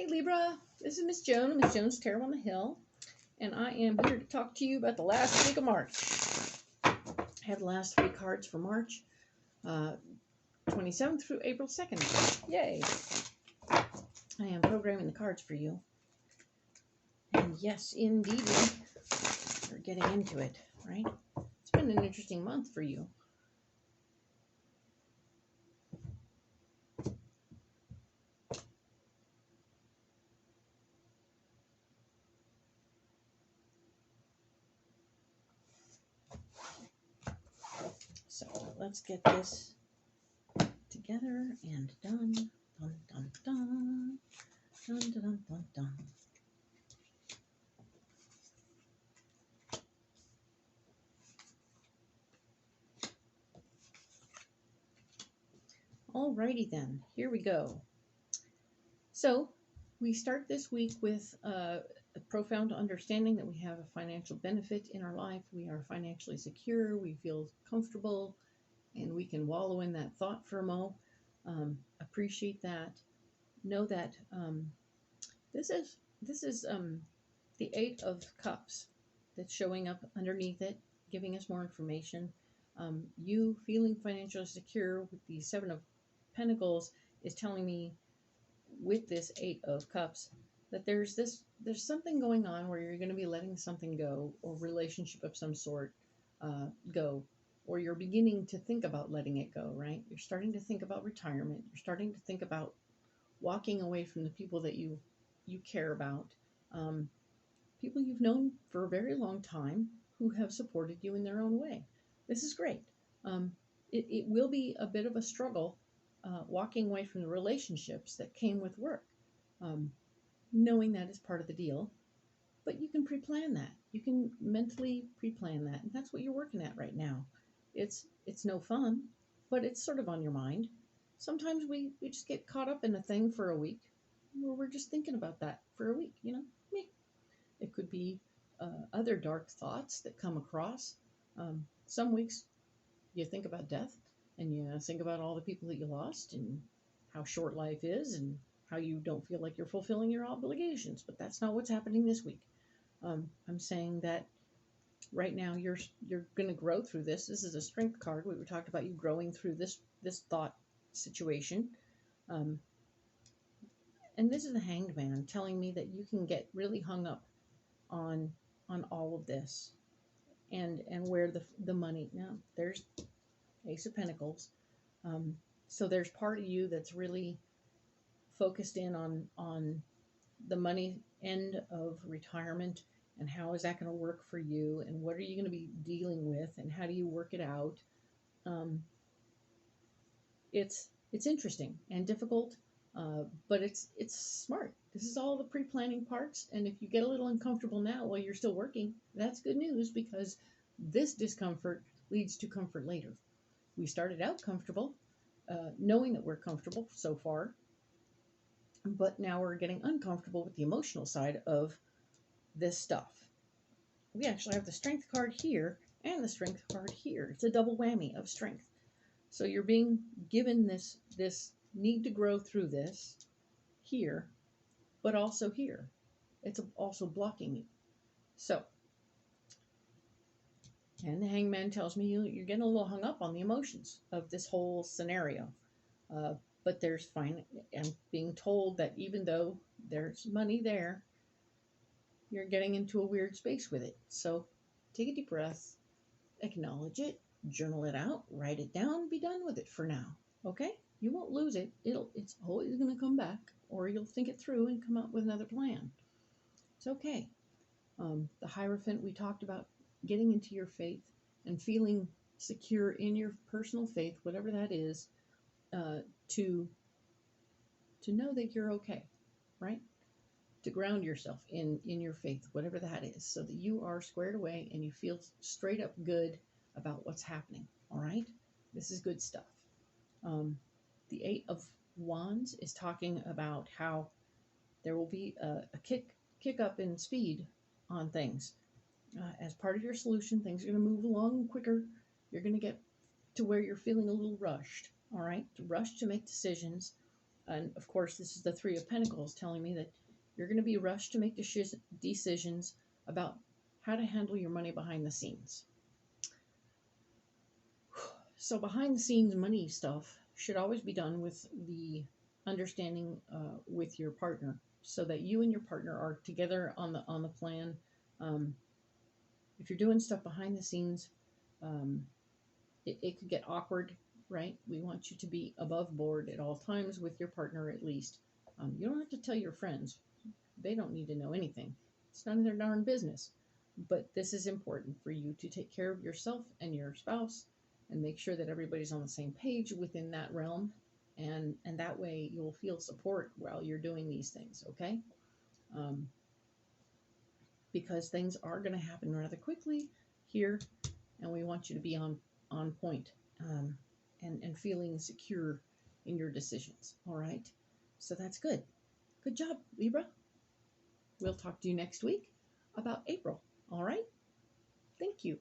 Hey Libra, this is Miss Joan, Miss Joan's Tarot on the Hill, and I am here to talk to you about the last week of March. I have the last 3 cards for March, 27th through April 2nd. Yay! I am programming the cards for you. And yes, indeed, we're getting into it, right? It's been an interesting month for you. So let's get this together and done. Dun, dun, dun. Dun, dun, dun, dun, dun. Alrighty then, here we go. So we start this week with a profound understanding that we have a financial benefit in our life. We are financially secure. We feel comfortable, and we can wallow in that thought for a mo. Appreciate that. Know that this is the 8 of Cups that's showing up underneath it, giving us more information. You feeling financially secure with the 7 of Pentacles is telling me, with this 8 of Cups, that there's something going on where you're going to be letting something go, or relationship of some sort go, or you're beginning to think about letting it go, right? You're starting to think about retirement. You're starting to think about walking away from the people that you care about, people you've known for a very long time who have supported you in their own way. This is great. It will be a bit of a struggle walking away from the relationships that came with work, knowing that is part of the deal. But you can pre-plan that. You can mentally pre-plan that, and that's what you're working at right now. It's no fun, but it's sort of on your mind. Sometimes we just get caught up in a thing for a week, where we're just thinking about that for a week. It could be other dark thoughts that come across. Some weeks you think about death, and you think about all the people that you lost, and how short life is, and how you don't feel like you're fulfilling your obligations. But that's not what's happening this week. I'm saying that right now you're going to grow through this. This is a strength card. We were talking about you growing through this thought situation. And this is the Hanged Man telling me that you can get really hung up on all of this, and where the money. Now there's Ace of Pentacles. So there's part of you that's really focused in on the money end of retirement, and how is that going to work for you, and what are you going to be dealing with, and how do you work it out. It's interesting and difficult, but it's smart. This is all the pre-planning parts, and if you get a little uncomfortable now while you're still working, that's good news, because this discomfort leads to comfort later. We started out comfortable, knowing that we're comfortable so far, but now we're getting uncomfortable with the emotional side of this stuff. We actually have the Strength card here and the Strength card here. It's a double whammy of strength. So you're being given this need to grow through this here, but also here. It's also blocking you. So, and the Hangman tells me you're getting a little hung up on the emotions of this whole scenario. But there's I'm being told that even though there's money there, you're getting into a weird space with it. So take a deep breath, acknowledge it, journal it out, write it down, be done with it for now. Okay? You won't lose it. It's always going to come back, or you'll think it through and come up with another plan. It's okay. The Hierophant, we talked about getting into your faith and feeling secure in your personal faith, whatever that is, to know that you're okay, right? To ground yourself in your faith, whatever that is, so that you are squared away and you feel straight up good about what's happening. All right? This is good stuff. The 8 of Wands is talking about how there will be a kick up in speed on things. As part of your solution, things are going to move along quicker. You're going to get to where you're feeling a little rushed. All right? Rush to make decisions. And of course, this is the Three of Pentacles telling me that you're going to be rushed to make decisions about how to handle your money behind the scenes. So behind the scenes money stuff should always be done with the understanding with your partner, so that you and your partner are together on the plan. Um, if you're doing stuff behind the scenes, it could get awkward, right? We want you to be above board at all times with your partner, at least. You don't have to tell your friends; they don't need to know anything. It's none of their darn business. But this is important for you to take care of yourself and your spouse, and make sure that everybody's on the same page within that realm, and that way you'll feel support while you're doing these things. Okay. um, because things are going to happen rather quickly here, and we want you to be on point, and feeling secure in your decisions. All right. So that's good. Good job, Libra. We'll talk to you next week about April. All right. Thank you.